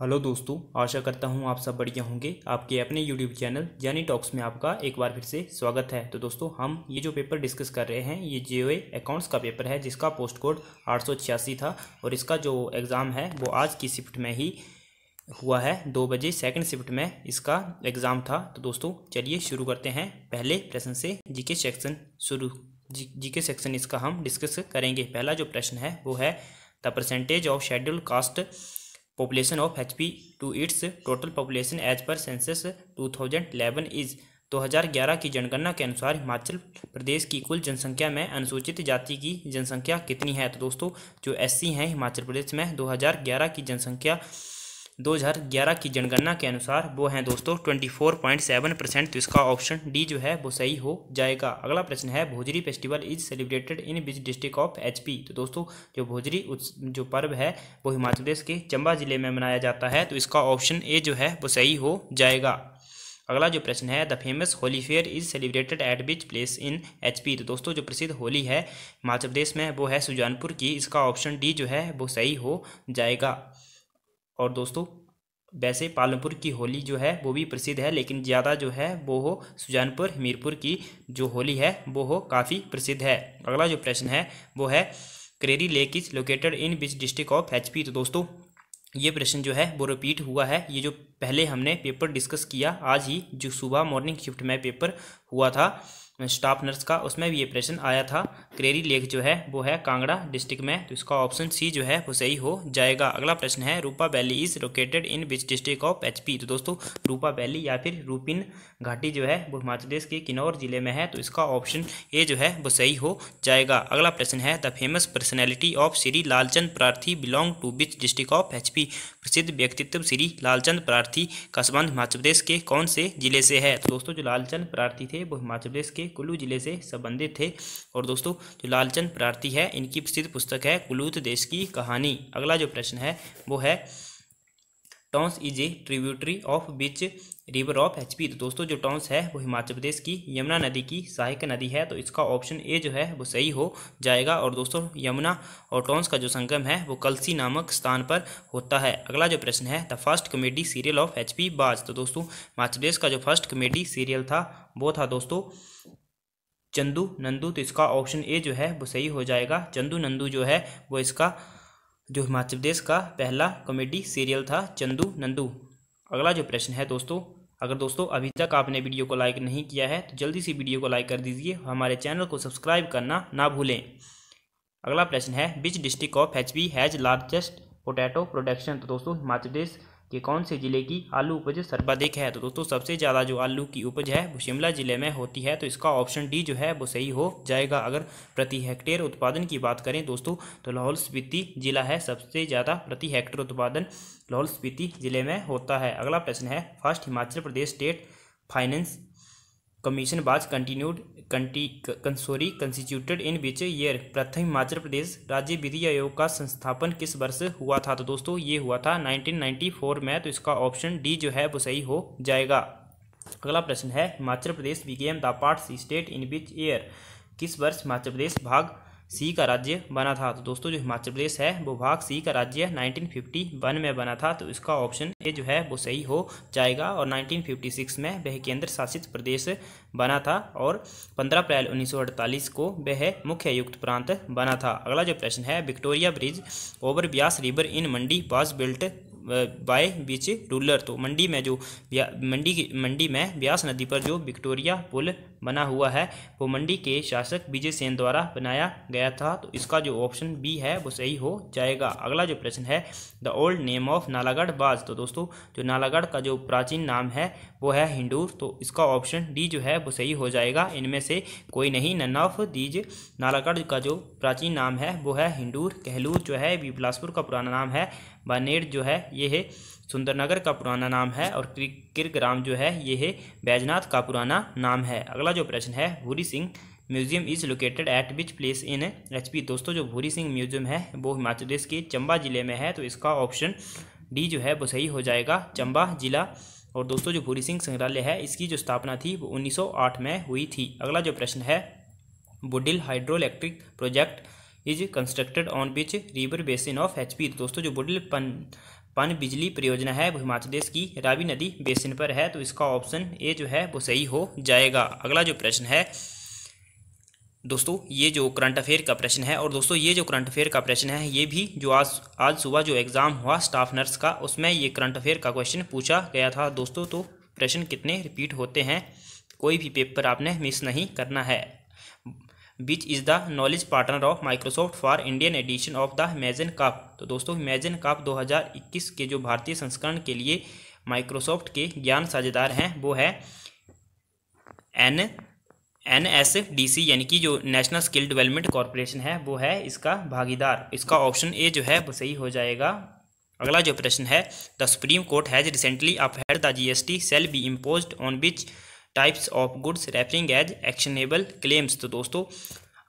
Hello दोस्तों, आशा करता हूँ आप सब बढ़िया होंगे। आपके अपने यूट्यूब चैनल जानी टॉक्स में आपका एक बार फिर से स्वागत है। तो दोस्तों, हम ये जो पेपर डिस्कस कर रहे हैं ये जीओए अकाउंट्स का पेपर है, जिसका पोस्ट कोड 886 था और इसका जो एग्ज़ाम है वो आज की शिफ्ट में ही हुआ है। 2 बजे सेकंड शिफ्ट में इसका एग्ज़ाम था। तो दोस्तों चलिए शुरू करते हैं पहले प्रश्न से। जीके सेक्शन शुरू जीके सेक्शन इसका हम डिस्कस करेंगे। पहला जो प्रश्न है वो है the percentage of schedule caste population of HP to its total population as per census 2011 is. 2011 की जनगणना के अनुसार हिमाचल प्रदेश की कुल जनसंख्या में अनुसूचित जाति की जनसंख्या कितनी है। तो दोस्तों, जो SC हैं हिमाचल प्रदेश में 2011 की जनसंख्या 2011 की जनगणना के अनुसार वो हैं दोस्तों 24.7%। तो इसका ऑप्शन डी जो है वो सही हो जाएगा। अगला प्रश्न है Bhojri festival is celebrated in which district of HP। तो दोस्तों, जो भोजरी जो पर्व है वो हिमाचल प्रदेश के चंबा जिले में मनाया जाता है। तो इसका ऑप्शन ए जो है वो सही हो जाएगा। अगला जो प्रश्न है the famous Holi fair is celebrated eight which place in HP। तो दोस्तों, जो प्रसिद्ध होली है हिमाचल प्रदेश में वो है सुजानपुर की। इसका ऑप्शन डी जो है वो सही हो जाएगा। और दोस्तों, वैसे पालमपुर की होली जो है वो भी प्रसिद्ध है, लेकिन ज़्यादा जो है वो हो सुजानपुर हमीरपुर की जो होली है वो हो काफ़ी प्रसिद्ध है। अगला जो प्रश्न है वो है Kareri lake is located in which district of HP। तो दोस्तों, ये प्रश्न जो है वो रिपीट हुआ है। ये जो पहले हमने पेपर डिस्कस किया आज ही, जो सुबह मॉर्निंग शिफ्ट में पेपर हुआ था स्टाफ नर्स का, उसमें भी ये प्रश्न आया था। क्रेरी लेक जो है वो है कांगड़ा डिस्ट्रिक्ट में। तो इसका ऑप्शन सी जो है वो सही हो जाएगा। अगला प्रश्न है Rupa valley is located in which district of HP। तो दोस्तों, रूपा वैली या फिर रूपिन घाटी जो है वो हिमाचल प्रदेश के किन्नौर जिले में है। तो इसका ऑप्शन ए जो है वो सही हो जाएगा। अगला प्रश्न है the famous personality of Shri Lalchand Prarthi belong to which district of HP। प्रसिद्ध व्यक्तित्व श्री लालचंद प्रार्थी का संबंध हिमाचल प्रदेश के कौन से जिले से है। तो दोस्तों, जो लालचंद प्रार्थी थे वो हिमाचल प्रदेश के कुल्लू जिले से संबंधित थे। और दोस्तों, जो लालचंद प्रार्थी है इनकी प्रसिद्ध पुस्तक है कुलूत देश की कहानी। अगला जो प्रश्न है वो है Tons is a tributary of which river of HP। तो दोस्तों, जो टॉन्स है वो हिमाचल प्रदेश की यमुना नदी की सहायक नदी है। तो इसका ऑप्शन ए जो है वो सही हो जाएगा। और दोस्तों, यमुना और टॉन्स का जो संगम है वो कलसी नामक स्थान पर होता है। अगला जो प्रश्न है the first comedy serial of HP बाज। तो दोस्तों, हिमाचल प्रदेश का जो फर्स्ट कॉमेडी सीरियल था वो था दोस्तों चंदू नंदू। तो इसका ऑप्शन ए जो है वो सही हो जाएगा। चंदू नंदू जो है वो इसका जो हिमाचल प्रदेश का पहला कॉमेडी सीरियल था, चंदू नंदू। अगला जो प्रश्न है दोस्तों, अगर दोस्तों अभी तक आपने वीडियो को लाइक नहीं किया है तो जल्दी से वीडियो को लाइक कर दीजिए। हमारे चैनल को सब्सक्राइब करना ना भूलें। अगला प्रश्न है विच district of HP has largest potato production. तो दोस्तों, हिमाचल प्रदेश के कौन से जिले की आलू उपज सर्वाधिक है। तो दोस्तों, सबसे ज़्यादा जो आलू की उपज है वो शिमला जिले में होती है। तो इसका ऑप्शन डी जो है वो सही हो जाएगा। अगर प्रति हेक्टेयर उत्पादन की बात करें दोस्तों तो लाहौल स्पीति जिला है सबसे ज़्यादा प्रति हेक्टेयर उत्पादन लाहौल स्पीति जिले में होता है। अगला प्रश्न है first Himachal Pradesh state finance commission बाज कंस्टिट्यूटेड इन विच ईयर। प्रथम हिमाचल प्रदेश राज्य विधि आयोग का संस्थापन किस वर्ष हुआ था। तो दोस्तों, ये हुआ था 1994 में। तो इसका ऑप्शन डी जो है वो सही हो जाएगा। अगला प्रश्न है Himachal Pradesh became the part C state in which year. किस वर्ष हिमाचल प्रदेश भाग C का राज्य बना था। तो दोस्तों, जो हिमाचल प्रदेश है वो भाग C का राज्य 1951 में बना था। तो इसका ऑप्शन ए जो है वो सही हो जाएगा। और 1956 में वह केंद्र शासित प्रदेश बना था और 15 अप्रैल 1948 को वह मुख्य आयुक्त प्रांत बना था। अगला जो प्रश्न है Victoria bridge over Beas river in Mandi was built by which ruler. तो मंडी में ब्यास नदी पर जो विक्टोरिया पुल बना हुआ है वो मंडी के शासक विजय सेन द्वारा बनाया गया था। तो इसका जो ऑप्शन बी है वो सही हो जाएगा। अगला जो प्रश्न है the old name of Nalagarh बाज। तो दोस्तों, जो नालागढ़ का जो प्राचीन नाम है वो है हिंडूर। तो इसका ऑप्शन डी जो है वो सही हो जाएगा। इनमें से कोई नहीं, नन ऑफ दीज। नालागढ़ का जो प्राचीन नाम है वो है हिंडूर। कहलूर जो है बिलासपुर का पुराना नाम है। बानेर जो है ये है सुंदरनगर का पुराना नाम है। और किरग्राम जो है ये है बैजनाथ का पुराना नाम है। अगला जो प्रश्न है Bhuri Singh museum is located at which place in HP। दोस्तों, जो भूरी सिंह म्यूजियम है वो हिमाचल प्रदेश के चंबा जिले में है। तो इसका ऑप्शन डी जो है वो सही हो जाएगा, चंबा जिला। और दोस्तों, जो भूरी सिंह संग्रहालय है इसकी जो स्थापना थी वो 1908 में हुई थी। अगला जो प्रश्न है Budil hydro electric project is constructed on which river basin of HP। दोस्तों जो बुंदेलखंड बिजली परियोजना है वो हिमाचल प्रदेश की रावी नदी बेसिन पर है, तो इसका ऑप्शन ए जो है वो सही हो जाएगा। अगला जो प्रश्न है दोस्तों, ये जो करंट अफेयर का प्रश्न है, और दोस्तों ये जो करंट अफेयर का प्रश्न है ये भी जो आज सुबह जो एग्ज़ाम हुआ स्टाफ नर्स का, उसमें ये करंट अफेयर का क्वेश्चन पूछा गया था दोस्तों। तो प्रश्न कितने रिपीट होते हैं, कोई भी पेपर आपने मिस नहीं करना है। Which is the knowledge partner of Microsoft for Indian edition of the imagine cup. तो दोस्तों इमेजिन कप 2021 के जो भारतीय संस्करण के लिए माइक्रोसॉफ्ट के ज्ञान साझेदार हैं वो है NSDC, यानी कि जो नेशनल स्किल डेवलपमेंट कॉरपोरेशन है वो है इसका भागीदार। इसका ऑप्शन ए जो है वो सही हो जाएगा। अगला जो प्रश्न है, the supreme court has recently upheld the GST shall be imposed on which types of goods referring as actionable claims. तो दोस्तों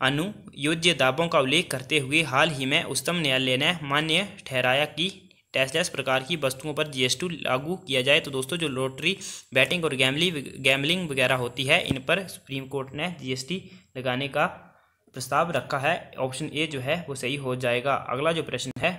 अनुयोज्य दावों का उल्लेख करते हुए हाल ही में उच्चतम न्यायालय ने मान्य ठहराया कि टैक्सलेस प्रकार की वस्तुओं पर GST लागू किया जाए। तो दोस्तों जो लॉटरी, बैटिंग और गैमलिंग वगैरह होती है इन पर सुप्रीम कोर्ट ने GST लगाने का प्रस्ताव रखा है। ऑप्शन ए जो है वो सही हो जाएगा। अगला जो प्रश्न है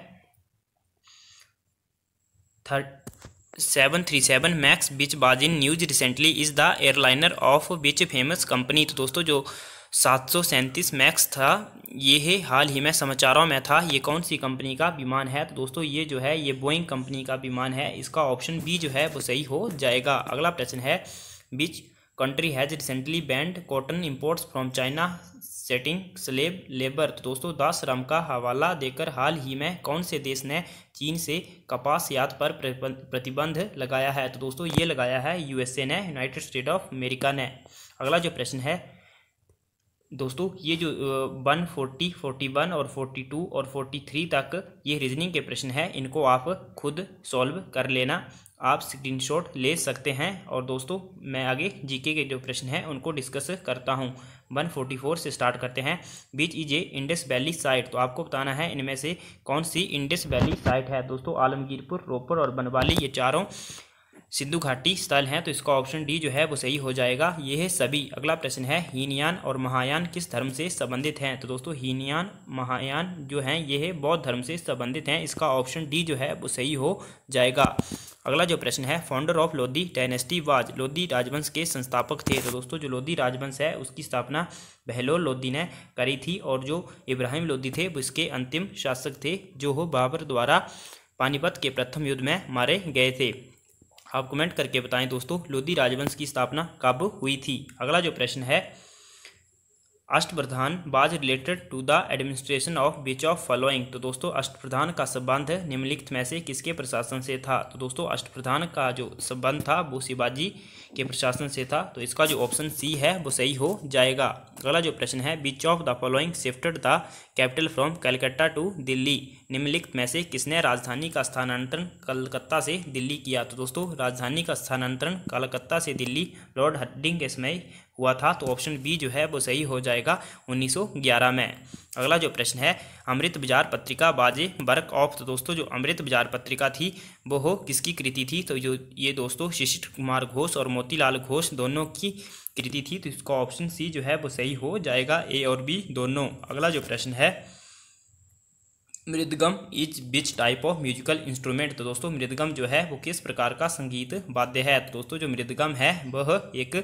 737 max which was in news recently is the airliner of which famous company. तो दोस्तों जो 737 मैक्स था ये है हाल ही में समाचारों में था, ये कौन सी कंपनी का विमान है। तो दोस्तों ये जो है ये बोइंग कंपनी का विमान है। इसका ऑप्शन बी जो है वो सही हो जाएगा। अगला प्रश्न है, which country has recently band cotton imports from China setting slave labour. तो दोस्तों 10 श्रम का हवाला देकर हाल ही में कौन से देश ने चीन से कपास यात पर प्रतिबंध लगाया है। तो दोस्तों ये लगाया है USA ने, यूनाइटेड स्टेट ऑफ अमेरिका ने। अगला जो प्रश्न है दोस्तों, ये जो 140, 41 और 42 और 43 तक ये रीजनिंग के प्रश्न हैं, इनको आप खुद सॉल्व कर लेना, आप स्क्रीनशॉट ले सकते हैं। और दोस्तों मैं आगे जीके के जो प्रश्न हैं उनको डिस्कस करता हूं। 144 से स्टार्ट करते हैं। Which is a Indus valley site. तो आपको बताना है इनमें से कौन सी इंडस वैली साइट है। दोस्तों आलमगीरपुर, रोपड़ और बनवाली ये चारों सिंधु घाटी स्थल हैं, तो इसका ऑप्शन डी जो है वो सही हो जाएगा। ये है सभी। अगला प्रश्न है, हीनयान और महायान किस धर्म से संबंधित हैं। तो दोस्तों हीनयान महायान जो हैं ये है बौद्ध धर्म से संबंधित हैं। इसका ऑप्शन डी जो है वो सही हो जाएगा। अगला जो प्रश्न है, founder of Lodhi dynasty was. Lodhi राजवंश के संस्थापक थे। तो दोस्तों जो लोधी राजवंश है उसकी स्थापना बहलोल लोधी ने करी थी, और जो इब्राहिम लोधी थे वो इसके अंतिम शासक थे, जो हो बाबर द्वारा पानीपत के प्रथम युद्ध में मारे गए थे। आप कमेंट करके बताएं दोस्तों लोधी राजवंश की स्थापना कब हुई थी। अगला जो प्रश्न है, Ashtapradhan was related to the administration of which of following. तो दोस्तों अष्टप्रधान का संबंध निम्नलिखित में से किसके प्रशासन से था। तो दोस्तों अष्टप्रधान का जो संबंध था वो शिवाजी के प्रशासन से था, तो इसका जो ऑप्शन सी है वो सही हो जाएगा। अगला जो प्रश्न है, which of the following shifted the capital from Calcutta to Delhi. निम्नलिखित में से किसने राजधानी का स्थानांतरण कलकत्ता से दिल्ली किया। तो दोस्तों राजधानी का स्थानांतरण कलकत्ता से दिल्ली लॉर्ड हर्डिंग के समय हुआ था, तो ऑप्शन बी जो है वो सही हो जाएगा 1911 में। अगला जो प्रश्न है, अमृत बाजार पत्रिका बाजे वर्क ऑफ। तो दोस्तों जो अमृत बाजार पत्रिका थी वो हो किसकी कृति थी। तो जो ये दोस्तों शिशिर कुमार घोष और मोतीलाल घोष दोनों की कृति थी, तो इसका ऑप्शन सी जो है वो सही हो जाएगा, ए और बी दोनों। अगला जो प्रश्न है, mridangam is which type of musical instrument. तो दोस्तों मृदगम जो है वो किस प्रकार का संगीत वाद्य है। तो दोस्तों जो मृदगम है वह एक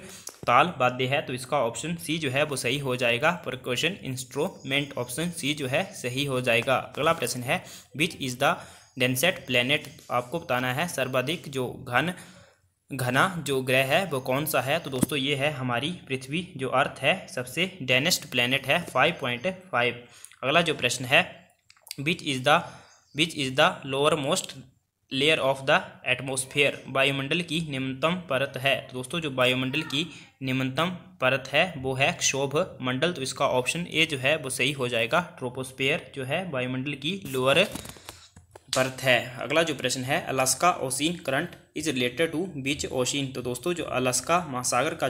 ताल वाद्य है, तो इसका ऑप्शन सी जो है वो सही हो जाएगा, परकशन इंस्ट्रूमेंट। ऑप्शन सी जो है सही हो जाएगा। अगला प्रश्न है, which is the densest planet. आपको बताना है सर्वाधिक जो घना जो ग्रह है वो कौन सा है। तो दोस्तों ये है हमारी पृथ्वी, जो अर्थ है सबसे डेंसेस्ट प्लेनेट है 5.5। अगला जो प्रश्न है, which is the lower most layer of the atmosphere. वायुमंडल की निम्नतम परत है। तो दोस्तों जो वायुमंडल की निम्नतम परत है वो है क्षोभ मंडल, तो इसका ऑप्शन ए जो है वो सही हो जाएगा, ट्रोपोस्फेयर जो है वायुमंडल की लोअर परत है। अगला जो प्रश्न है, Alaska ocean current is related to which ocean. तो दोस्तों जो अलास्का महासागर का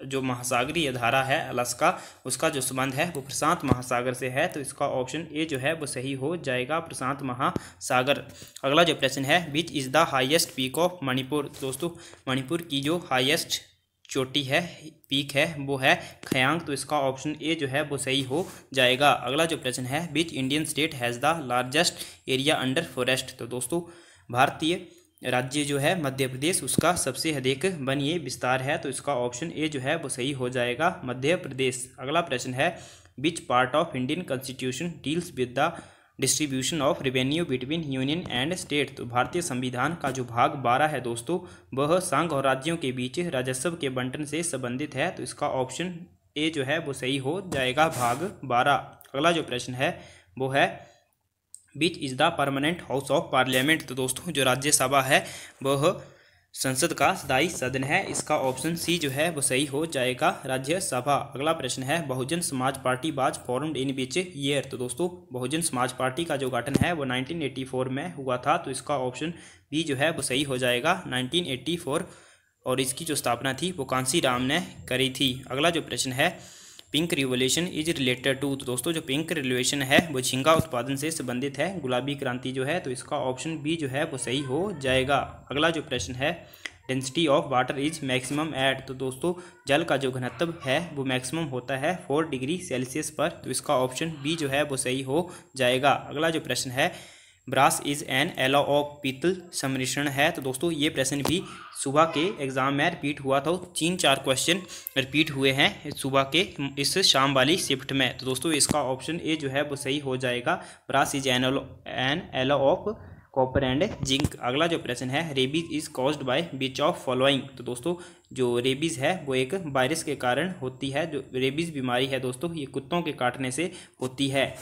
जो महासागरीय धारा है अलास्का, उसका जो संबंध है वो प्रशांत महासागर से है, तो इसका ऑप्शन ए जो है वो सही हो जाएगा, प्रशांत महासागर। अगला जो प्रश्न है, which is the highest peak of Manipur. दोस्तों मणिपुर की जो हाईएस्ट चोटी है, पीक है, वो है खयांग। तो इसका ऑप्शन ए जो है वो सही हो जाएगा। अगला जो प्रश्न है, which Indian state has the largest area under forest. तो दोस्तों भारतीय राज्य जो है मध्य प्रदेश, उसका सबसे अधिक वन्य विस्तार है। तो इसका ऑप्शन ए जो है वो सही हो जाएगा, मध्य प्रदेश। अगला प्रश्न है, which part of Indian constitution deals with the distribution of revenue between union and state. तो भारतीय संविधान का जो भाग 12 है दोस्तों, वह संघ और राज्यों के बीच राजस्व के बंटन से संबंधित है। तो इसका ऑप्शन ए जो है वो सही हो जाएगा, भाग 12। अगला जो प्रश्न है वो है, which is the permanent house of parliament. तो दोस्तों जो राज्यसभा है वह संसद का स्थायी सदन है। इसका ऑप्शन सी जो है वो सही हो जाएगा, राज्यसभा। अगला प्रश्न है, Bahujan Samaj party was formed in which year. तो दोस्तों बहुजन समाज पार्टी का जो गठन है वो 1984 में हुआ था। तो इसका ऑप्शन बी जो है वो सही हो जाएगा, 1984। और इसकी जो स्थापना थी वो कांसी राम ने करी थी। अगला जो प्रश्न है, pink revolution is related to. तो दोस्तों जो पिंक रिवोल्यूशन है वो झींगा उत्पादन से संबंधित है, गुलाबी क्रांति जो है। तो इसका ऑप्शन बी जो है वो सही हो जाएगा। अगला जो प्रश्न है, density of water is maximum at. तो दोस्तों जल का जो घनत्व है वो मैक्सिमम होता है 4 डिग्री सेल्सियस पर। तो इसका ऑप्शन बी जो है वो सही हो जाएगा। अगला जो प्रश्न है, brass is an alloy of, पीतल सम्मिश्रण है। तो दोस्तों ये प्रश्न भी सुबह के एग्जाम में रिपीट हुआ था। 3-4 क्वेश्चन रिपीट हुए हैं सुबह के इस शाम वाली शिफ्ट में। तो दोस्तों इसका ऑप्शन ए जो है वो सही हो जाएगा, brass is an alloy of copper and zinc. अगला जो प्रश्न है, rabies is caused by which of following. तो दोस्तों जो रेबीज है वो एक वायरस के कारण होती है। जो रेबीज बीमारी है दोस्तों ये कुत्तों के काटने से होती है,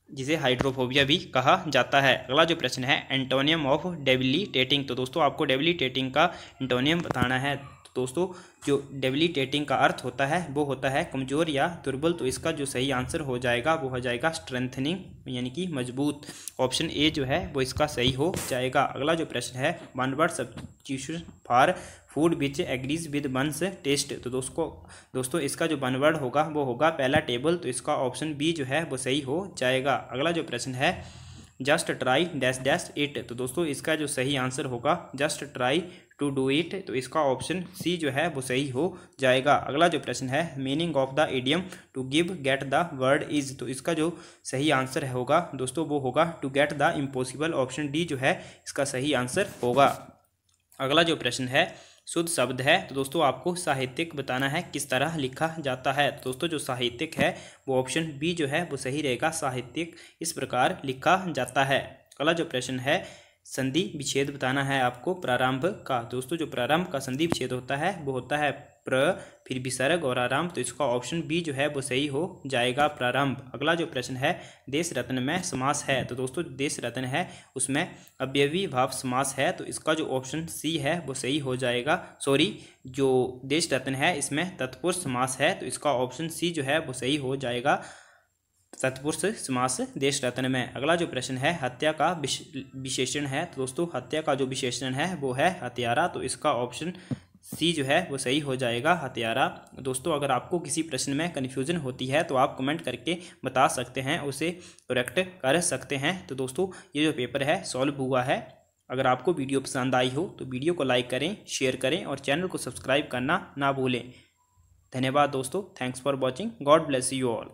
जिसे हाइड्रोफोबिया भी कहा जाता है। अगला जो प्रश्न है, एंटोनियम ऑफ डेबिलिटेटिंग। तो दोस्तों आपको डेबिलिटेटिंग का एंटोनियम बताना है। तो दोस्तों जो डेबिलिटेटिंग का अर्थ होता है वो होता है कमज़ोर या दुर्बल। तो इसका जो सही आंसर हो जाएगा वो हो जाएगा स्ट्रेंथनिंग, यानी कि मजबूत। ऑप्शन ए जो है वो इसका सही हो जाएगा। अगला जो प्रश्न है, one word substitution for food which agrees with one's taste. तो दोस्तों इसका जो वन वर्ड होगा वो होगा पहला टेबल। तो इसका ऑप्शन बी जो है वो सही हो जाएगा। अगला जो प्रश्न है, just try dash dash it. तो दोस्तों इसका जो सही आंसर होगा just try to do it. तो इसका ऑप्शन सी जो है वो सही हो जाएगा। अगला जो प्रश्न है, meaning of the idiom to give get the word is. तो इसका जो सही आंसर होगा दोस्तों वो होगा to get the impossible. Option D जो है इसका सही आंसर होगा। अगला जो प्रश्न है, शुद्ध शब्द है। तो दोस्तों आपको साहित्यिक बताना है किस तरह लिखा जाता है। तो दोस्तों जो साहित्यिक है वो ऑप्शन बी जो है वो सही रहेगा, साहित्यिक इस प्रकार लिखा जाता है। अगला जो प्रश्न है, संधि विच्छेद बताना है आपको प्रारंभ का। दोस्तों जो प्रारंभ का संधि विच्छेद होता है वो होता है प्र, फिर विसर्ग और आराम। तो इसका ऑप्शन बी जो है वो सही हो जाएगा, प्रारंभ। अगला जो प्रश्न है, देश रत्न में समास है। तो दोस्तों देश रत्न है उसमें अव्ययी भाव समास है। तो इसका जो ऑप्शन सी है वो सही हो जाएगा। जो देश रत्न है इसमें तत्पुरुष समास है। तो इसका ऑप्शन सी जो है वो सही हो जाएगा, तत्पुरुष समास देश रत्न में। अगला जो प्रश्न है, हत्या का विशेषण है। तो दोस्तों हत्या का जो विशेषण है वो है हत्यारा। तो इसका ऑप्शन सी जो है वो सही हो जाएगा, हत्यारा। दोस्तों अगर आपको किसी प्रश्न में कन्फ्यूजन होती है तो आप कमेंट करके बता सकते हैं, उसे करेक्ट कर सकते हैं। तो दोस्तों ये जो पेपर है सॉल्व हुआ है। अगर आपको वीडियो पसंद आई हो तो वीडियो को लाइक करें, शेयर करें और चैनल को सब्सक्राइब करना ना भूलें। धन्यवाद दोस्तों, thanks for watching, God bless you all.